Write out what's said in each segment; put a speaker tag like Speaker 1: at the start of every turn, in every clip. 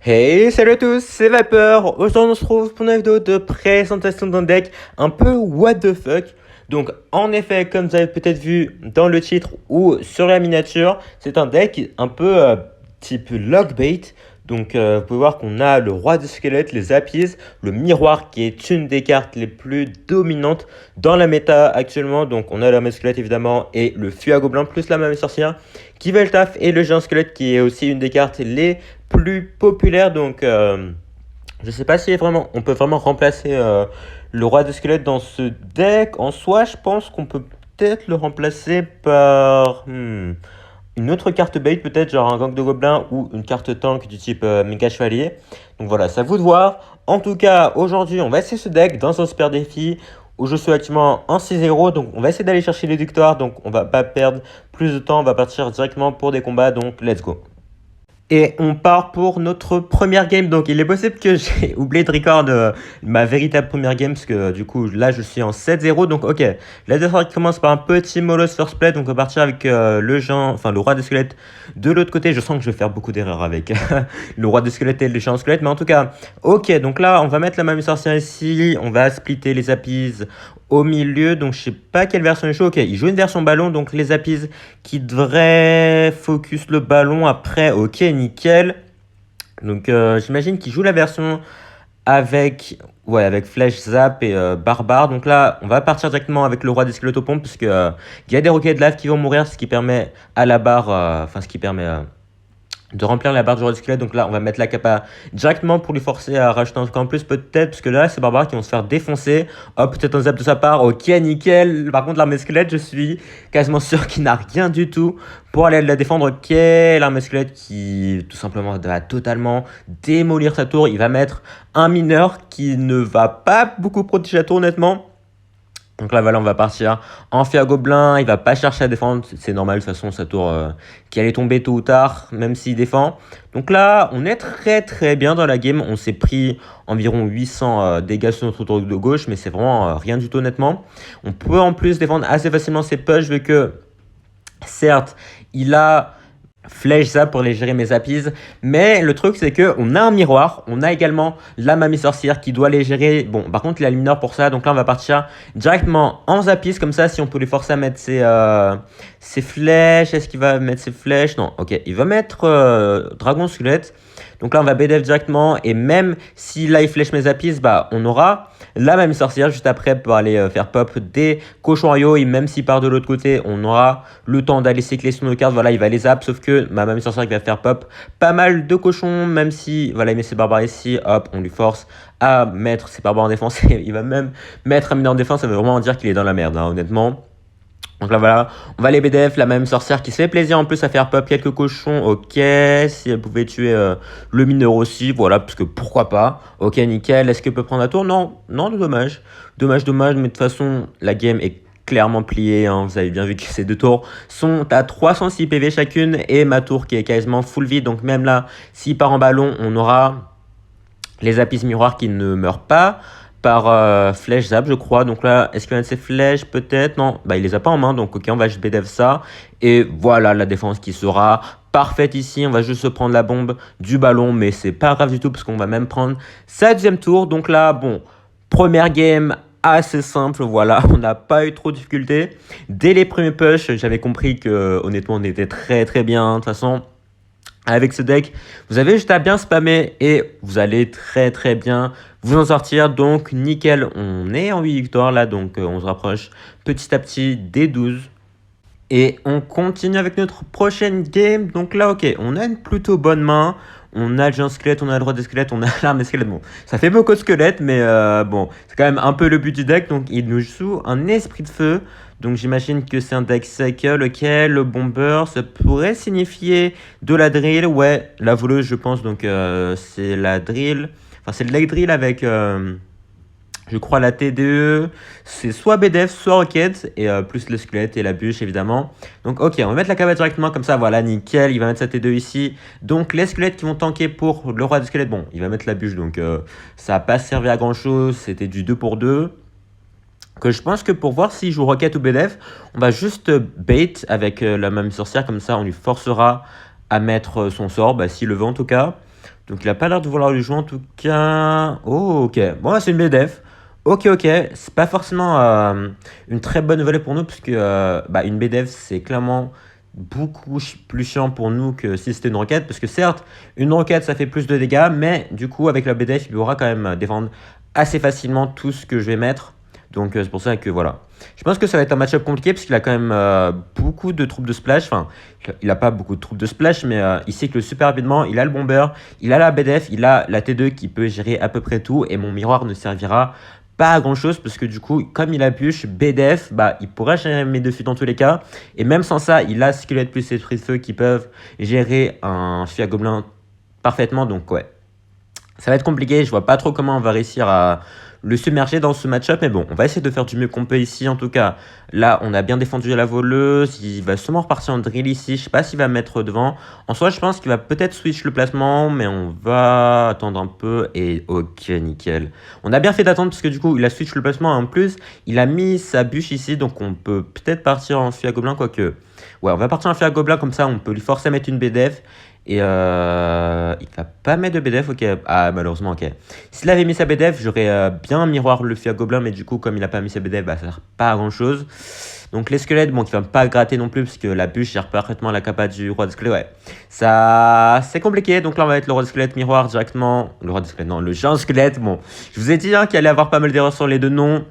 Speaker 1: Hey, salut à tous, c'est Vapeur. Aujourd'hui, on se retrouve pour une vidéo de présentation d'un deck un peu what the fuck. Donc, en effet, comme vous avez peut-être vu dans le titre ou sur la miniature, c'est un deck un peu type lockbait. Donc, vous pouvez voir qu'on a le roi des squelettes, les apis, le miroir qui est une des cartes les plus dominantes dans la méta actuellement. Donc, on a la squelette évidemment et le fût à gobelin plus la mamie sorcière qui va le taf et le géant squelette qui est aussi une des cartes les plus populaire. Donc, je sais pas si vraiment, on peut vraiment remplacer le roi de squelette dans ce deck. En soi, je pense qu'on peut peut-être le remplacer par une autre carte bait, peut-être genre un gang de gobelins ou une carte tank du type méga chevalier. Donc voilà, c'est à vous de voir. En tout cas, aujourd'hui, on va essayer ce deck dans un super défi où je suis actuellement en 6-0. Donc, on va essayer d'aller chercher les victoires. Donc, on va pas perdre plus de temps. On va partir directement pour des combats. Donc, let's go. Et on part pour notre première game. Donc, il est possible que j'ai oublié de record ma véritable première game. Parce que du coup, là, je suis en 7-0. Donc, ok. La défaite commence par un petit Molos first play. Donc, on va partir avec le roi des squelettes de l'autre côté. Je sens que je vais faire beaucoup d'erreurs avec le roi des squelettes et le géant squelette. Mais en tout cas, ok. Donc là, on va mettre la mamie sorcière ici. On va splitter les apis au milieu. Donc, je sais pas quelle version il joue. Ok, il joue une version ballon. Donc, les apis qui devrait focus le ballon après. Ok, nickel. Donc, j'imagine qu'il joue la version avec flèche, zap et barbare. Donc là, on va partir directement avec le roi des squelettopompes parce que il y a des roquettes de lave qui vont mourir, ce qui permet à la barre, ce qui permet de remplir la barre du roi du squelette. Donc là, on va mettre la capa directement pour lui forcer à rajouter un truc en plus, peut-être, parce que là, c'est barbares qui vont se faire défoncer. Hop, peut-être un zap de sa part. Ok, nickel. Par contre, l'armée squelette, je suis quasiment sûr qu'il n'a rien du tout pour aller la défendre. Ok, l'armée squelette qui, tout simplement, va totalement démolir sa tour. Il va mettre un mineur qui ne va pas beaucoup protéger la tour, honnêtement. Donc là, voilà, on va partir en fée à gobelin. Il va pas chercher à défendre. C'est normal, de toute façon, sa tour qui allait tomber tôt ou tard, même s'il défend. Donc là, on est très très bien dans la game. On s'est pris environ 800 dégâts sur notre tour de gauche, mais c'est vraiment rien du tout, honnêtement. On peut en plus défendre assez facilement ses push, vu que, certes, il a flèche zap pour les gérer mes apis, mais le truc c'est que on a un miroir, on a également la mamie sorcière qui doit les gérer. Bon, par contre il a le mineur pour ça, donc là on va partir directement en zapis, comme ça si on peut les forcer à mettre ses flèches. Est-ce qu'il va mettre ses flèches? Non, ok, il va mettre dragon squelette. Donc là on va BDF directement, et même si là il flèche mes apis, bah on aura la mamie sorcière juste après pour aller faire pop des cochons royaux, et même s'il part de l'autre côté, on aura le temps d'aller cycler sur nos cartes. Voilà, il va les zap, sauf que ma mamie sorcière qui va faire pop pas mal de cochons, même si, voilà, il met ses barbares ici, hop, on lui force à mettre ses barbares en défense, et il va même mettre un mineur en défense. Ça veut vraiment dire qu'il est dans la merde, hein, honnêtement. Donc là voilà, on va les BDF, la même sorcière qui se fait plaisir en plus à faire pop quelques cochons. Ok, si elle pouvait tuer le mineur aussi, voilà, parce que pourquoi pas. Ok, nickel. Est-ce qu'elle peut prendre la tour? Non, non, dommage. Dommage, mais de toute façon, la game est clairement pliée, hein. Vous avez bien vu que ces deux tours sont à 306 PV chacune, et ma tour qui est quasiment full vide. Donc même là, s'il part en ballon, on aura les apis miroirs qui ne meurent pas par flèche zap, je crois. Donc là, est-ce qu'il a de ses flèches? Peut-être. Non, bah il les a pas en main. Donc ok, on va juste BDF ça. Et voilà la défense qui sera parfaite ici. On va juste se prendre la bombe du ballon, mais c'est pas grave du tout parce qu'on va même prendre sa deuxième tour. Donc là, bon, première game assez simple, voilà, on n'a pas eu trop de difficultés. Dès les premiers push, j'avais compris que honnêtement on était très très bien. De toute façon, avec ce deck, vous avez juste à bien spammer et vous allez très très bien vous en sortir. Donc nickel, on est en 8 victoires là, donc on se rapproche petit à petit des 12. Et on continue avec notre prochaine game. Donc là, ok, on a une plutôt bonne main. On a le géant squelette, on a le roi des squelettes, on a l'arme des squelettes. Bon, ça fait beaucoup de squelettes, mais bon, c'est quand même un peu le but du deck. Donc il nous joue un esprit de feu. Donc j'imagine que c'est un deck cycle. Ok, le bomber, ça pourrait signifier de la drill. Ouais, la voleuse, je pense. Donc c'est la drill. Enfin, c'est le deck drill avec... je crois la TDE, c'est soit BDF, soit Rocket, et plus le squelette et la bûche, évidemment. Donc, ok, on va mettre la cabane directement, comme ça, voilà, nickel. Il va mettre sa T2 ici. Donc, les squelettes qui vont tanker pour le roi du squelette, bon, il va mettre la bûche, donc ça n'a pas servi à grand-chose. C'était du 2 pour 2. Que je pense que pour voir s'il joue Rocket ou BDF, on va juste bait avec la même sorcière, comme ça, on lui forcera à mettre son sort, bah, s'il le veut en tout cas. Donc il a pas l'air de vouloir lui jouer en tout cas. Oh, ok. Bon, là, c'est une BDF. Ok, ok. C'est pas forcément une très bonne nouvelle pour nous, puisque bah, une BDF, c'est clairement beaucoup plus chiant pour nous que si c'était une roquette. Parce que certes, une roquette, ça fait plus de dégâts, mais du coup, avec la BDF, il pourra quand même défendre assez facilement tout ce que je vais mettre. Donc c'est pour ça que voilà. Je pense que ça va être un match-up compliqué parce qu'il a quand même beaucoup de troupes de splash. Enfin, il a pas beaucoup de troupes de splash, mais il sait que le super rapidement, il a le bomber, il a la BDF, il a la T2 qui peut gérer à peu près tout. Et mon miroir ne servira pas à grand chose parce que du coup, comme il a push BDF, bah, il pourra gérer mes dessus dans tous les cas. Et même sans ça, il a Squelette plus Esprit de Feu qui peuvent gérer un Fia Gobelin parfaitement. Donc ouais, ça va être compliqué, je vois pas trop comment on va réussir à le submerger dans ce match-up, mais bon, on va essayer de faire du mieux qu'on peut ici. En tout cas, là, on a bien défendu la voleuse. Il va sûrement repartir en drill ici. Je sais pas s'il va mettre devant. En soi, je pense qu'il va peut-être switch le placement, mais on va attendre un peu. Et ok, nickel. On a bien fait d'attendre parce que du coup, il a switch le placement. En plus, il a mis sa bûche ici, donc on peut peut-être partir en Fia Gobelin, quoique. Ouais, on va partir en Fia Gobelin, comme ça, on peut lui forcer à mettre une BDF. Et il va pas mettre de BDF, ok. Ah, malheureusement, ok. S'il avait mis sa BDF, j'aurais bien miroir le Fia Gobelin, mais du coup, comme il a pas mis sa BDF, bah, ça sert pas à grand chose. Donc, les squelettes, bon, qui va pas gratter non plus, parce que la bûche gère parfaitement la capa du roi de squelette, ouais. Ça, c'est compliqué. Donc, là, on va mettre le roi de squelette miroir directement. Le roi de squelette, non, le géant squelette. Bon, je vous ai dit hein, qu'il allait avoir pas mal d'erreurs sur les deux noms.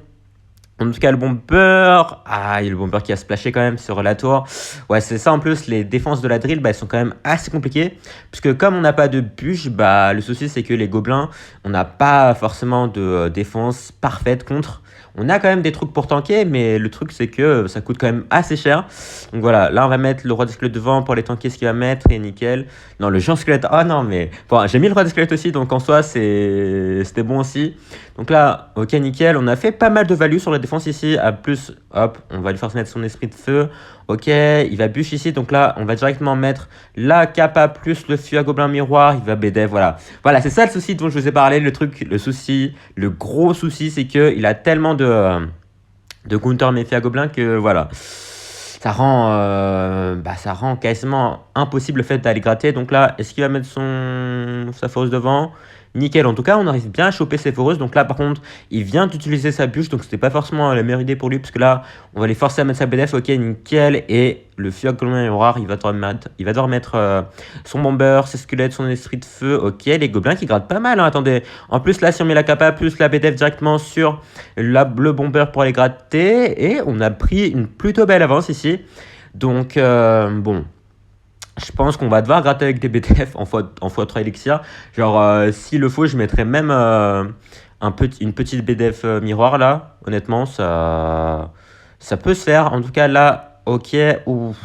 Speaker 1: En tout cas, le bomber. Ah, il y a le bomber qui a splashé quand même sur la tour. Ouais, c'est ça en plus. Les défenses de la drill, bah, elles sont quand même assez compliquées. Puisque comme on n'a pas de bûche, bah, le souci c'est que les gobelins, on n'a pas forcément de défense parfaite contre. On a quand même des trucs pour tanker, mais le truc c'est que ça coûte quand même assez cher. Donc voilà, là on va mettre le roi des squelettes devant pour les tanker ce qu'il va mettre et nickel. Non, le géant squelette. Oh non, mais bon, j'ai mis le roi des squelettes aussi, donc en soi c'était bon aussi. Donc là, ok, nickel. On a fait pas mal de value sur la défense ici. À plus, hop, on va lui faire mettre son esprit de feu. Ok, il va bûche ici. Donc là, on va directement mettre la capa plus le feu à gobelin miroir. Il va BD, voilà. Voilà, c'est ça le souci dont je vous ai parlé. Le truc, le souci, le gros souci, c'est qu'il a tellement de counter méfiés à gobelin que voilà. Ça rend quasiment impossible le fait d'aller gratter. Donc là, est-ce qu'il va mettre sa foreuse devant? Nickel. En tout cas, on arrive bien à choper ses foreuses. Donc là, par contre, il vient d'utiliser sa bûche. Donc c'était pas forcément la meilleure idée pour lui. Parce que là, on va les forcer à mettre sa BDF. Ok, nickel. Et le Fioc rare, il va devoir mettre son bomber, ses squelettes, son esprit de feu. Ok, les gobelins qui grattent pas mal. Hein. Attendez. En plus, là, si on met la capa plus la BDF directement sur le bomber pour aller gratter. Et on a pris une plutôt belle avance ici. Donc, bon. Je pense qu'on va devoir gratter avec des BTF en x3 élixir. Genre, s'il le faut, je mettrais même une petite BDF miroir là. Honnêtement, ça peut se faire. En tout cas, là, ok. Ouf,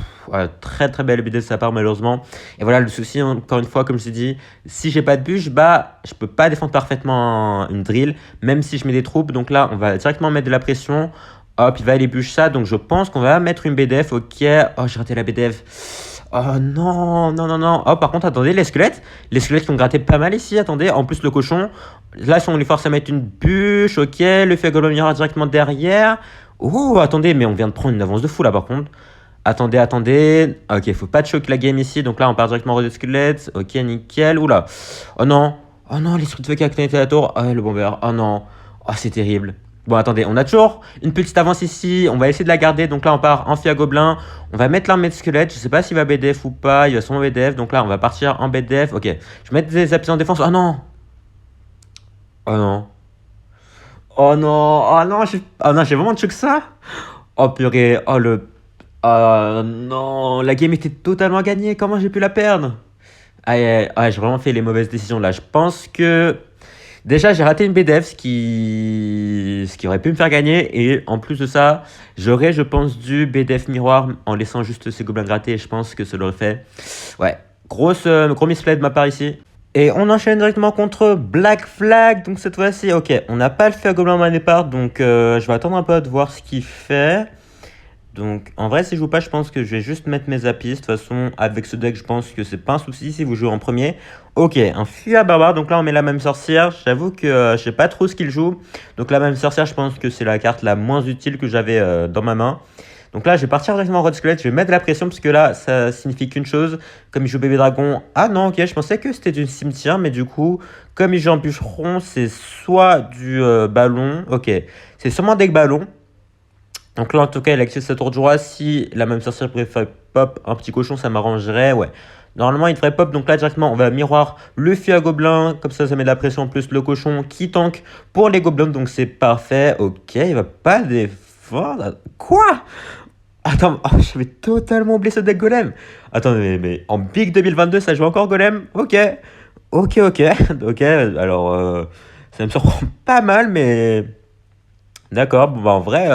Speaker 1: très très belle BDF de sa part, malheureusement. Et voilà, le souci, encore une fois, comme je t'ai dit, si j'ai pas de bûche, bah, je peux pas défendre parfaitement une drill, même si je mets des troupes. Donc là, on va directement mettre de la pression. Hop, il va aller bûche ça. Donc je pense qu'on va mettre une BDF. Ok. Oh, j'ai raté la BDF. Oh non, non, non, non. Oh, par contre, attendez, les squelettes qui ont gratté pas mal ici. Attendez, en plus, le cochon. Là, si on lui force à mettre une bûche, ok. Le fait Golomira directement derrière. Oh, attendez, mais on vient de prendre une avance de fou là, par contre. Attendez, attendez. Ok, faut pas de choc la game ici. Donc là, on part directement au squelettes. Ok, nickel. Oula. Oh non. Oh non, l'esprit de feu qui a connecté la tour. Oh, le bomber. Oh non. Oh, c'est terrible. Bon, attendez, on a toujours une petite avance ici. On va essayer de la garder. Donc là, on part en Fia Gobelin. On va mettre l'armée de squelette. Je sais pas s'il va BDF ou pas. Il va sûrement BDF. Donc là, on va partir en BDF. Ok. Je vais mettre des appuis en défense. Oh non. Oh non. Oh non. Oh non. Oh non, j'ai vraiment tué que ça. Oh purée. Oh le. Oh non. La game était totalement gagnée. Comment j'ai pu la perdre? Aïe, aïe, aïe, j'ai vraiment fait les mauvaises décisions là. Je pense que. Déjà, j'ai raté une BDF, ce qui aurait pu me faire gagner. Et en plus de ça, j'aurais, je pense, dû BDF miroir en laissant juste ces gobelins grattés. Et je pense que ça l'aurait fait. Ouais, gros misplay de ma part ici. Et on enchaîne directement contre Black Flag. Donc cette fois-ci, ok, on n'a pas le fait à gobelin à départ. Donc je vais attendre un peu de voir ce qu'il fait. Donc, en vrai, si je joue pas, je pense que je vais juste mettre mes appuis. De toute façon, avec ce deck, je pense que c'est pas un souci si vous jouez en premier. Ok, un Fua Barbare. Donc là, on met la même sorcière. J'avoue que je sais pas trop ce qu'il joue. Donc la même sorcière, je pense que c'est la carte la moins utile que j'avais dans ma main. Donc là, je vais partir directement en Rod Squelette. Je vais mettre de la pression parce que là, ça signifie qu'une chose. Comme il joue bébé dragon. Ah non, ok, je pensais que c'était du cimetière. Mais du coup, comme il joue en bûcheron, c'est soit du ballon. Ok, c'est sûrement deck ballon. Donc là, en tout cas, il active sa tour de joie. Si la même sorcière préfère pop un petit cochon, ça m'arrangerait. Ouais. Normalement, il devrait pop. Donc là, directement, on va miroir le fût à gobelin. Comme ça met de la pression. En plus, le cochon qui tank pour les gobelins. Donc c'est parfait. Ok, il va pas défendre. Quoi? Attends, oh, j'avais totalement oublié ce deck golem. Attends, mais en Big 2022, ça joue encore golem? Ok. Ok, ok. Ok, alors, ça me surprend pas mal, mais. D'accord, bon, bah, en vrai,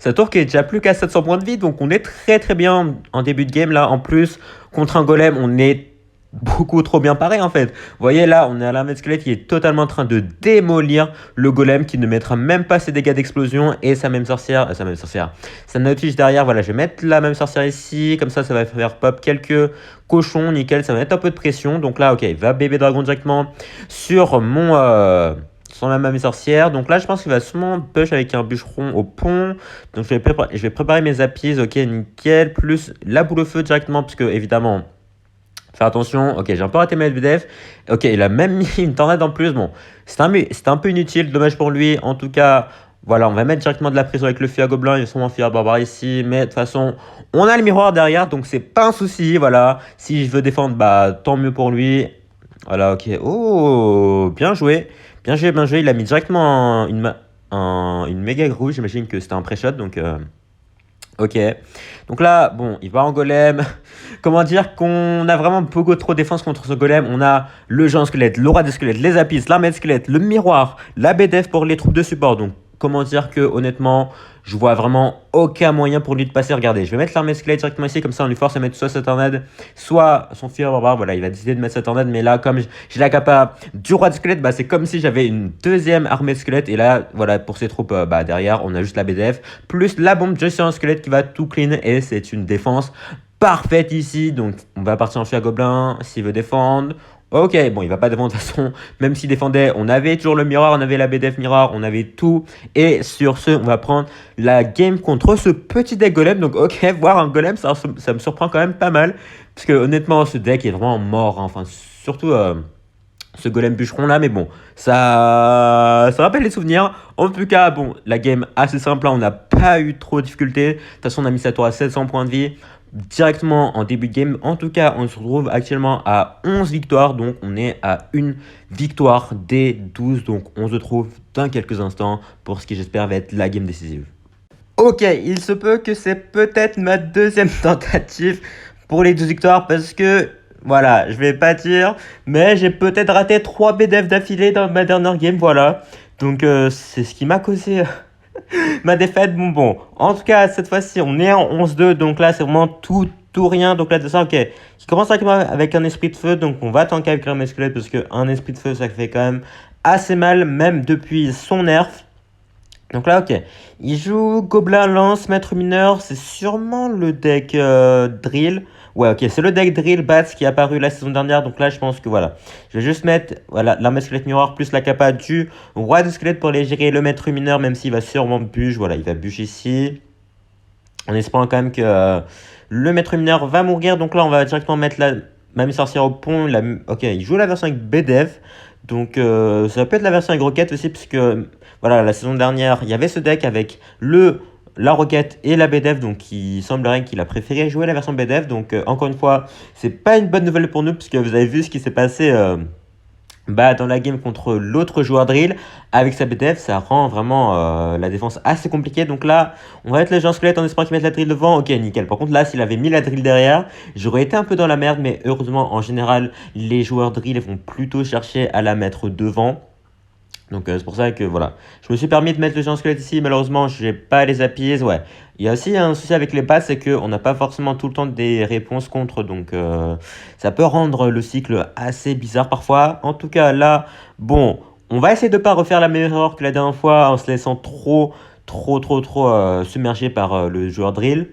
Speaker 1: sa tour qui est déjà plus qu'à 700 points de vie, donc on est très très bien en début de game là. En plus, contre un golem, on est beaucoup trop bien paré en fait. Vous voyez là, on est à l'armée de squelette qui est totalement en train de démolir le golem qui ne mettra même pas ses dégâts d'explosion et sa même sorcière, sa nautige derrière. Voilà, je vais mettre la même sorcière ici, comme ça va faire pop quelques cochons, nickel, ça va mettre un peu de pression. Donc là, ok, il va bébé dragon directement sur mon sur la même sorcière. Donc là, je pense qu'il va sûrement push avec un bûcheron au pont. Donc je vais préparer mes appuis. Ok, nickel. Plus la boule au feu directement, parce que évidemment, faire attention. Ok, j'ai un peu raté ma LBDF. Ok, il a même mis une tornade en plus. Bon, c'était un peu inutile. Dommage pour lui. En tout cas, voilà, on va mettre directement de la pression avec le feu à gobelin. Il y a sûrement un feu à barbare ici. Mais de toute façon, on a le miroir derrière. Donc c'est pas un souci. Voilà, si je veux défendre, bah tant mieux pour lui. Voilà, ok. Oh, bien joué. Bien joué, bien joué. Il a mis directement une méga grue. J'imagine que c'était un pré-shot. Donc, ok. Donc là, bon, il va en golem. Comment dire qu'on a vraiment beaucoup trop de défense contre ce golem. On a le géant squelette, le roi des squelettes, les apis, l'armée de squelettes, le miroir, la BDF pour les troupes de support. Donc, comment dire que honnêtement, je vois vraiment aucun moyen pour lui de passer. Regardez, je vais mettre l'armée squelette directement ici. Comme ça, on lui force à mettre soit sa tornade, soit son feu barbare. Voilà, il va décider de mettre sa tornade. Mais là, comme j'ai la capa du roi de squelette, bah, c'est comme si j'avais une deuxième armée de squelette. Et là, voilà, pour ses troupes, bah, derrière, on a juste la BDF. Plus la bombe de géant squelette qui va tout clean. Et c'est une défense parfaite ici. Donc, on va partir en feu à gobelin s'il veut défendre. Ok, bon, il va pas défendre de toute façon. Même s'il défendait, on avait toujours le miroir, on avait la BDF miroir, on avait tout. Et sur ce, on va prendre la game contre ce petit deck golem. Donc, ok, voir un golem, ça me surprend quand même pas mal. Parce que honnêtement, ce deck est vraiment mort, hein. Enfin, surtout ce golem bûcheron là. Mais bon, ça rappelle les souvenirs. En tout cas, bon, la game assez simple, là, on n'a pas eu trop de difficultés. De toute façon, on a mis sa tour à 700 points de vie directement en début de game. En tout cas, on se retrouve actuellement à 11 victoires. Donc, on est à une victoire des 12. Donc, on se retrouve dans quelques instants pour ce qui, j'espère, va être la game décisive. Ok, il se peut que c'est peut-être ma deuxième tentative pour les 12 victoires parce que, voilà, je vais pas dire, mais j'ai peut-être raté 3 BDF d'affilée dans ma dernière game, voilà. Donc, c'est ce qui m'a causé ma défaite. Bon. En tout cas, cette fois-ci, on est en 11-2. Donc là, c'est vraiment tout ou rien. Donc là, de ça, ok. Qui commence avec un esprit de feu. Donc on va tanker avec un squelette parce qu'un esprit de feu, ça fait quand même assez mal, même depuis son nerf. Donc là, ok. Il joue Gobelin Lance, Maître Mineur. C'est sûrement le deck Drill. Ouais, ok. C'est le deck Drill Bats qui est apparu la saison dernière. Donc là, je pense que voilà. Je vais juste mettre voilà, l'armée squelette miroir plus la capa du roi de squelette pour les gérer le Maître Mineur. Même s'il va sûrement bûche. Voilà, il va bûche ici. En espérant quand même que le Maître Mineur va mourir. Donc là, on va directement mettre la Mamie Sorcière au pont. Ok, il joue la version avec BDF. Donc ça peut être la version avec Rocket aussi, puisque voilà, la saison dernière, il y avait ce deck avec la Rocket et la BDF, donc il semblerait qu'il a préféré jouer la version BDF. Donc encore une fois, c'est pas une bonne nouvelle pour nous, puisque vous avez vu ce qui s'est passé dans la game contre l'autre joueur Drill. Avec sa BDF, ça rend vraiment la défense assez compliquée. Donc là, on va mettre le géant squelette en espérant qu'il mette la drill devant. Ok, nickel. Par contre, là, s'il avait mis la drill derrière, j'aurais été un peu dans la merde. Mais heureusement, en général, les joueurs Drill vont plutôt chercher à la mettre devant. Donc c'est pour ça que voilà. Je me suis permis de mettre le géant squelette ici. Malheureusement, je n'ai pas les appuis. Ouais. Il y a aussi un souci avec les passes, c'est qu'on n'a pas forcément tout le temps des réponses contre. Donc ça peut rendre le cycle assez bizarre parfois. En tout cas, là, bon, on va essayer de ne pas refaire la même erreur que la dernière fois en se laissant trop submergé par le joueur Drill.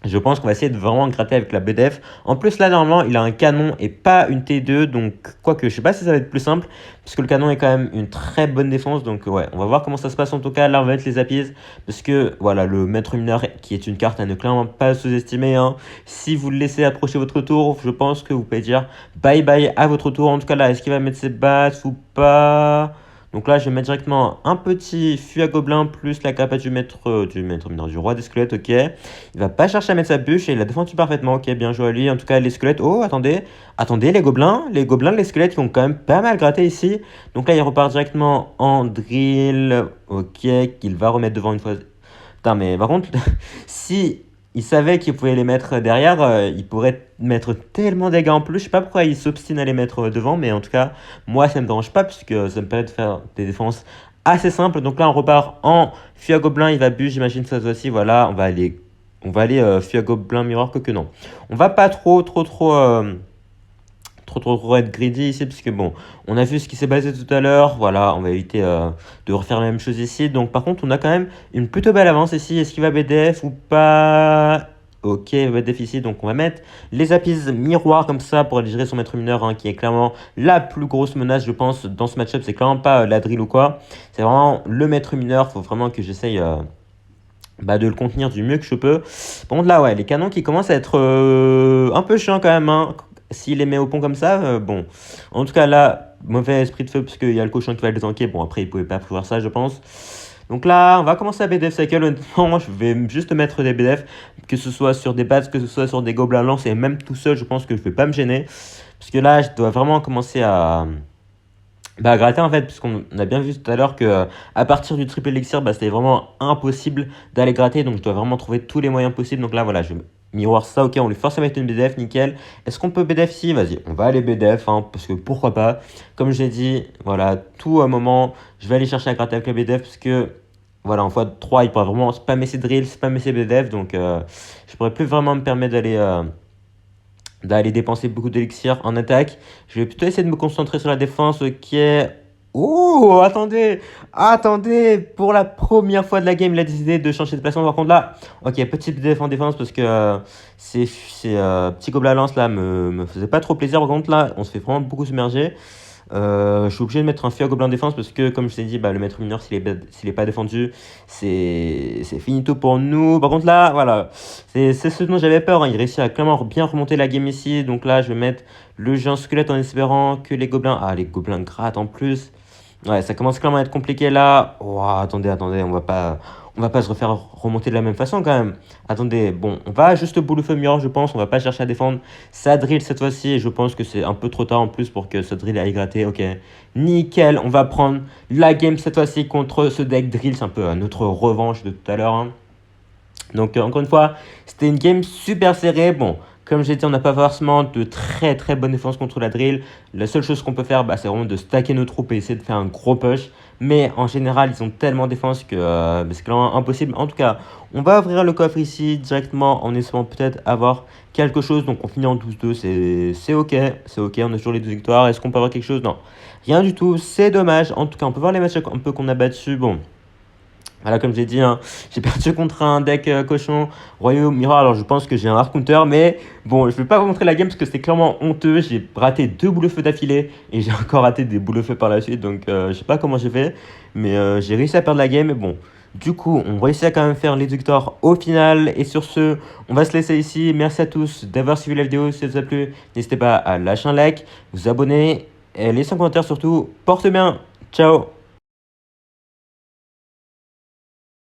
Speaker 1: Je pense qu'on va essayer de vraiment gratter avec la BDF. En plus, là, normalement, il a un canon et pas une T2. Donc, quoique, je sais pas si ça va être plus simple. Puisque le canon est quand même une très bonne défense. Donc, ouais, on va voir comment ça se passe en tout cas. Là, on va mettre les appuis. Parce que, voilà, le maître mineur, qui est une carte à ne clairement pas sous-estimer, hein. Si vous le laissez approcher votre tour, je pense que vous pouvez dire bye bye à votre tour. En tout cas, là, est-ce qu'il va mettre ses battes ou pas? Donc là, je vais mettre directement un petit fusil à gobelin plus la capa du maître mineur, du roi des squelettes, ok. Il va pas chercher à mettre sa bûche et il a défendu parfaitement, ok, bien joué à lui. En tout cas, les squelettes, oh, attendez, les squelettes qui ont quand même pas mal gratté ici. Donc là, il repart directement en drill, ok, qu'il va remettre devant une fois. Putain, mais par contre, si il savait qu'il pouvait les mettre derrière, il pourrait mettre tellement de dégâts en plus. Je sais pas pourquoi il s'obstine à les mettre devant, mais en tout cas, moi, ça me dérange pas puisque ça me permet de faire des défenses assez simples. Donc là, on repart en fusil à gobelin, il va bûche, j'imagine cette fois-ci. Voilà, on va aller fusil à gobelin miroir, que non. On va pas trop être greedy ici, parce que bon, on a vu ce qui s'est passé tout à l'heure, voilà, on va éviter de refaire la même chose ici. Donc par contre, on a quand même une plutôt belle avance ici. Est-ce qu'il va BDF ou pas? Ok, il va BDF ici, donc on va mettre les appuis miroirs comme ça pour aller gérer son maître mineur, hein, qui est clairement la plus grosse menace, je pense, dans ce match-up. C'est clairement pas la drill ou quoi, c'est vraiment le maître mineur. Faut vraiment que j'essaye de le contenir du mieux que je peux. Par contre là, ouais, les canons qui commencent à être un peu chiants quand même, hein. S'il les met au pont comme ça, bon. En tout cas là, mauvais esprit de feu parce qu'il y a le cochon qui va les tanker. Bon, après, il pouvait pas prévoir ça, je pense. Donc là, on va commencer à BDF Cycle. Honnêtement, je vais juste mettre des BDF, que ce soit sur des bases, que ce soit sur des gobelins lance, et même tout seul, je pense que je vais pas me gêner. Parce que là, je dois vraiment commencer à gratter en fait, puisqu'on a bien vu tout à l'heure que à partir du triple elixir, c'était vraiment impossible d'aller gratter. Donc je dois vraiment trouver tous les moyens possibles. Donc là, voilà, je miroir ça, ok, on lui force à mettre une BDF, nickel. Est-ce qu'on peut BDF si? Vas-y, on va aller BDF, hein, parce que pourquoi pas. Comme je l'ai dit, voilà, tout à un moment, je vais aller chercher à gratter avec la BDF, parce que voilà, en x3, il pourra vraiment spammer ses drills, spammer ses BDF. Donc je pourrais plus vraiment me permettre d'aller dépenser beaucoup d'élixir en attaque. Je vais plutôt essayer de me concentrer sur la défense, ok. Oh, attendez, pour la première fois de la game, il a décidé de changer de placement. Par contre là, ok, petit déf en défense parce que ces petits gobelins à lance là me faisaient pas trop plaisir. Par contre là, on se fait vraiment beaucoup submerger. Je suis obligé de mettre un feu à gobelin défense parce que, comme je t'ai dit, le maître mineur, s'il est pas défendu, c'est finito pour nous. Par contre, là, voilà, c'est ce dont j'avais peur, hein. Il réussit à clairement bien remonter la game ici. Donc là, je vais mettre le géant squelette en espérant que les gobelins. Ah, les gobelins grattent en plus. Ouais, ça commence clairement à être compliqué là. Oh, attendez, on va pas se refaire remonter de la même façon quand même. Attendez, bon, on va juste bout le feu mur, je pense. On va pas chercher à défendre sa drill cette fois-ci. Et je pense que c'est un peu trop tard en plus pour que ce drill aille gratter. Ok, nickel. On va prendre la game cette fois-ci contre ce deck drill. C'est un peu notre revanche de tout à l'heure, hein. Donc, encore une fois, c'était une game super serrée. Bon, comme j'ai dit, on n'a pas forcément de très très bonne défense contre la drill. La seule chose qu'on peut faire, c'est vraiment de stacker nos troupes et essayer de faire un gros push. Mais en général, ils ont tellement de défense que c'est clairement impossible. En tout cas, on va ouvrir le coffre ici directement en espérant peut-être avoir quelque chose. Donc, on finit en 12-2, c'est ok. C'est ok, on a toujours les 2 victoires. Est-ce qu'on peut avoir quelque chose? Non, rien du tout. C'est dommage. En tout cas, on peut voir les matchs un peu qu'on a battus. Bon. Voilà, comme j'ai dit, hein, j'ai perdu contre un deck cochon Royaume Mirror. Alors, je pense que j'ai un hard counter, mais bon, je vais pas vous montrer la game parce que c'est clairement honteux. J'ai raté 2 boules de feu d'affilée et j'ai encore raté des boules de feu par la suite. Donc, je sais pas comment j'ai fait, mais j'ai réussi à perdre la game. Mais bon, du coup, on réussit à quand même faire les victoires au final. Et sur ce, on va se laisser ici. Merci à tous d'avoir suivi la vidéo. Si ça vous a plu, n'hésitez pas à lâcher un like, vous abonner et laisser un commentaire surtout. Porte bien. Ciao.